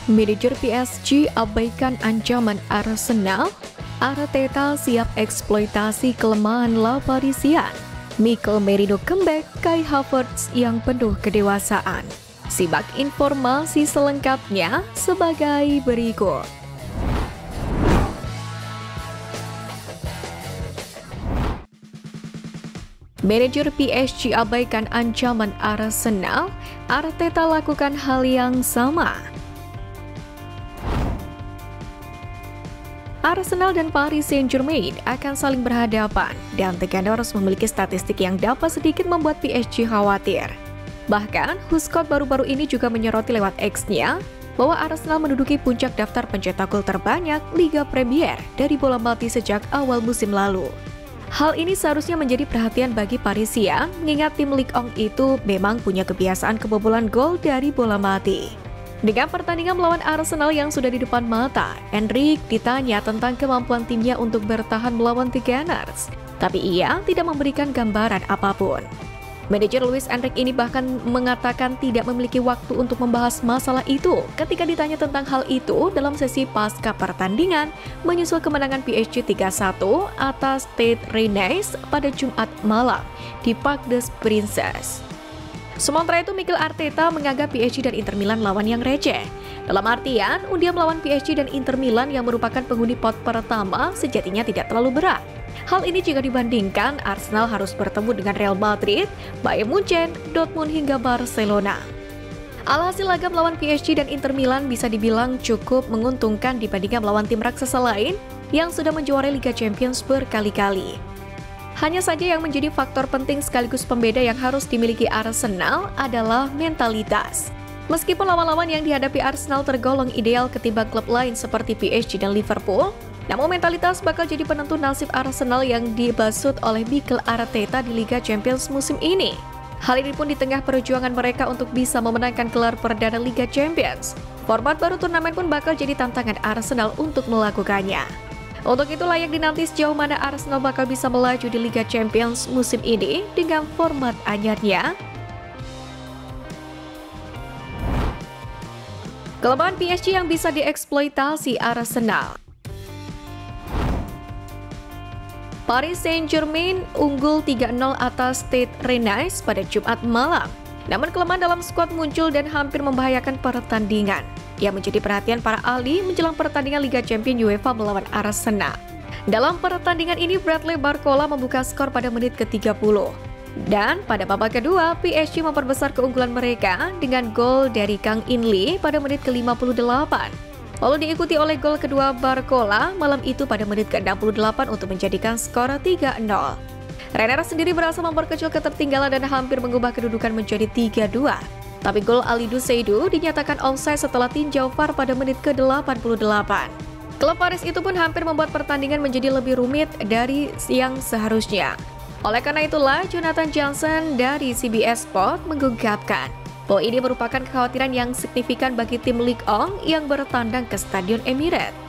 Manajer PSG abaikan ancaman Arsenal, Arteta siap eksploitasi kelemahan La Parisian. Mikel Merino comeback, Kai Havertz yang penuh kedewasaan. Simak informasi selengkapnya sebagai berikut. Manajer PSG abaikan ancaman Arsenal, Arteta lakukan hal yang sama. Arsenal dan Paris Saint-Germain akan saling berhadapan dan The Gunners memiliki statistik yang dapat sedikit membuat PSG khawatir. Bahkan, Huskot baru-baru ini juga menyoroti lewat X-nya bahwa Arsenal menduduki puncak daftar pencetak gol terbanyak Liga Premier dari bola mati sejak awal musim lalu. Hal ini seharusnya menjadi perhatian bagi Parisian, mengingat tim Ligue 1 itu memang punya kebiasaan kebobolan gol dari bola mati. Dengan pertandingan melawan Arsenal yang sudah di depan mata, Enrique ditanya tentang kemampuan timnya untuk bertahan melawan The Gunners, tapi ia tidak memberikan gambaran apapun. Manajer Luis Enrique ini bahkan mengatakan tidak memiliki waktu untuk membahas masalah itu ketika ditanya tentang hal itu dalam sesi pasca pertandingan menyusul kemenangan PSG 3-1 atas Stade Rennais pada Jumat malam di Parc des Princes. Sementara itu, Mikel Arteta menganggap PSG dan Inter Milan lawan yang receh. Dalam artian, undian melawan PSG dan Inter Milan yang merupakan penghuni pot pertama sejatinya tidak terlalu berat. Hal ini jika dibandingkan Arsenal harus bertemu dengan Real Madrid, Bayern Munchen, Dortmund hingga Barcelona. Alhasil laga melawan PSG dan Inter Milan bisa dibilang cukup menguntungkan dibandingkan melawan tim raksasa lain yang sudah menjuarai Liga Champions berkali-kali. Hanya saja yang menjadi faktor penting sekaligus pembeda yang harus dimiliki Arsenal adalah mentalitas. Meskipun lawan-lawan yang dihadapi Arsenal tergolong ideal ketimbang klub lain seperti PSG dan Liverpool, namun mentalitas bakal jadi penentu nasib Arsenal yang dibasut oleh Mikel Arteta di Liga Champions musim ini. Hal ini pun di tengah perjuangan mereka untuk bisa memenangkan gelar perdana Liga Champions. Format baru turnamen pun bakal jadi tantangan Arsenal untuk melakukannya. Untuk itu layak dinanti sejauh mana Arsenal bakal bisa melaju di Liga Champions musim ini dengan format anyarnya. Kelemahan PSG yang bisa dieksploitasi Arsenal. Paris Saint-Germain unggul 3-0 atas Stade Rennais pada Jumat malam. Namun kelemahan dalam skuad muncul dan hampir membahayakan pertandingan, yang menjadi perhatian para ahli menjelang pertandingan Liga Champions UEFA melawan Arsenal. Dalam pertandingan ini, Bradley Barcola membuka skor pada menit ke-30. Dan pada babak kedua, PSG memperbesar keunggulan mereka dengan gol dari Kang In Lee pada menit ke-58. Lalu diikuti oleh gol kedua Barcola malam itu pada menit ke-68 untuk menjadikan skor 3-0. Renner sendiri berhasil memperkecil ketertinggalan dan hampir mengubah kedudukan menjadi 3-2. Tapi gol Alidou Seydou dinyatakan offside setelah tinjau VAR pada menit ke-88. Klub Paris itu pun hampir membuat pertandingan menjadi lebih rumit dari yang seharusnya. Oleh karena itulah, Jonathan Jansen dari CBS Sport mengungkapkan bahwa ini merupakan kekhawatiran yang signifikan bagi tim Ligue 1 yang bertandang ke Stadion Emirates.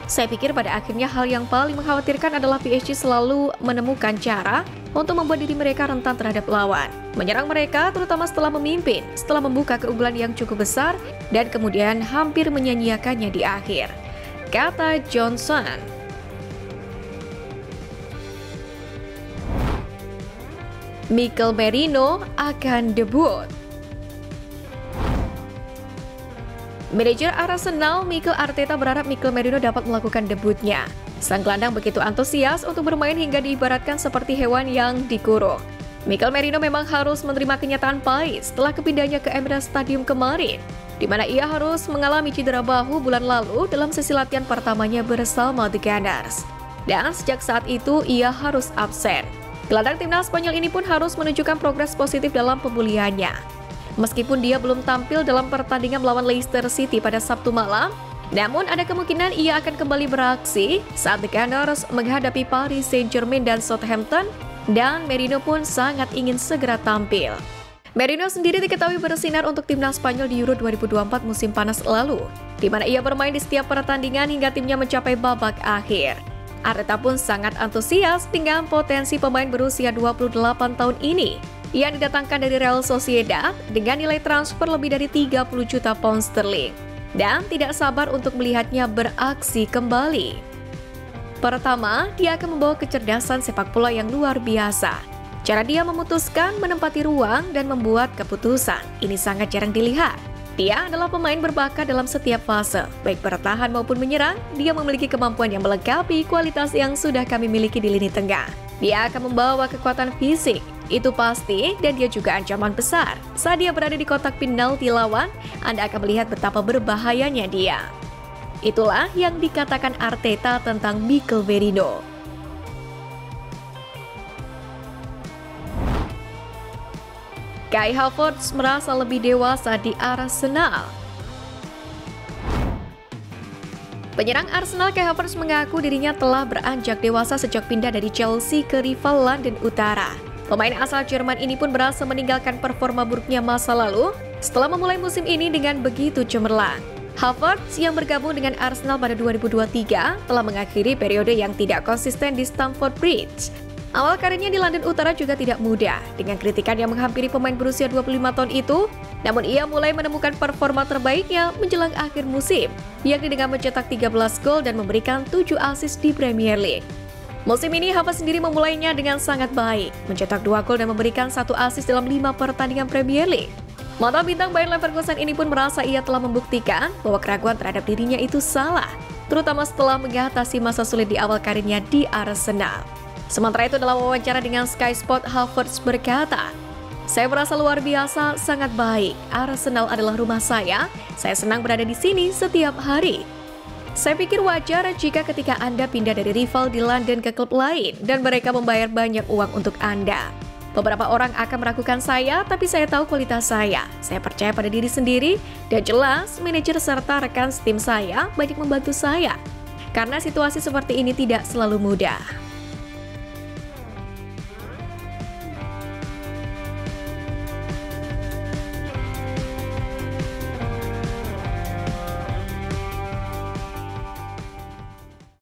Saya pikir pada akhirnya hal yang paling mengkhawatirkan adalah PSG selalu menemukan cara untuk membuat diri mereka rentan terhadap lawan. Menyerang mereka terutama setelah memimpin, setelah membuka keunggulan yang cukup besar, dan kemudian hampir menyanyiakannya di akhir, kata Johnson. Mikel Merino akan debut. Manajer Arsenal Mikel Arteta berharap Mikel Merino dapat melakukan debutnya. Sang gelandang begitu antusias untuk bermain hingga diibaratkan seperti hewan yang dikurung. Mikel Merino memang harus menerima kenyataan pahit setelah kepindahnya ke Emirates Stadium kemarin, di mana ia harus mengalami cedera bahu bulan lalu dalam sesi latihan pertamanya bersama The Gunners. Dan sejak saat itu ia harus absen. Gelandang timnas Spanyol ini pun harus menunjukkan progres positif dalam pemulihannya. Meskipun dia belum tampil dalam pertandingan melawan Leicester City pada Sabtu malam, namun ada kemungkinan ia akan kembali beraksi saat The Gunners menghadapi Paris Saint-Germain dan Southampton, dan Merino pun sangat ingin segera tampil. Merino sendiri diketahui bersinar untuk timnas Spanyol di Euro 2024 musim panas lalu, di mana ia bermain di setiap pertandingan hingga timnya mencapai babak akhir. Arteta pun sangat antusias dengan potensi pemain berusia 28 tahun ini yang didatangkan dari Real Sociedad dengan nilai transfer lebih dari 30 juta pound sterling. dan tidak sabar untuk melihatnya beraksi kembali. Pertama, dia akan membawa kecerdasan sepak bola yang luar biasa. Cara dia memutuskan, menempati ruang, dan membuat keputusan, ini sangat jarang dilihat. Dia adalah pemain berbakat dalam setiap fase, baik bertahan maupun menyerang. Dia memiliki kemampuan yang melengkapi kualitas yang sudah kami miliki di lini tengah. Dia akan membawa kekuatan fisik, itu pasti, dan dia juga ancaman besar. Saat dia berada di kotak penalti lawan, Anda akan melihat betapa berbahayanya dia. Itulah yang dikatakan Arteta tentang Mikel Merino. Kai Havertz merasa lebih dewasa di Arsenal. Penyerang Arsenal Kai Havertz mengaku dirinya telah beranjak dewasa sejak pindah dari Chelsea ke rival London Utara. Pemain asal Jerman ini pun berhasil meninggalkan performa buruknya masa lalu setelah memulai musim ini dengan begitu cemerlang. Havertz yang bergabung dengan Arsenal pada 2023 telah mengakhiri periode yang tidak konsisten di Stamford Bridge. Awal karirnya di London Utara juga tidak mudah, dengan kritikan yang menghampiri pemain berusia 25 tahun itu, namun ia mulai menemukan performa terbaiknya menjelang akhir musim, yakni dengan mencetak 13 gol dan memberikan 7 assist di Premier League. Musim ini Havertz sendiri memulainya dengan sangat baik, mencetak 2 gol dan memberikan 1 assist dalam 5 pertandingan Premier League. Mantan bintang Bayer Leverkusen ini pun merasa ia telah membuktikan bahwa keraguan terhadap dirinya itu salah, terutama setelah mengatasi masa sulit di awal karirnya di Arsenal. Sementara itu dalam wawancara dengan Sky Sport, Havertz berkata, "Saya merasa luar biasa, sangat baik. Arsenal adalah rumah saya senang berada di sini setiap hari. Saya pikir wajar jika ketika Anda pindah dari rival di London ke klub lain dan mereka membayar banyak uang untuk Anda. Beberapa orang akan meragukan saya, tapi saya tahu kualitas saya. Saya percaya pada diri sendiri, dan jelas manajer serta rekan tim saya banyak membantu saya. Karena situasi seperti ini tidak selalu mudah."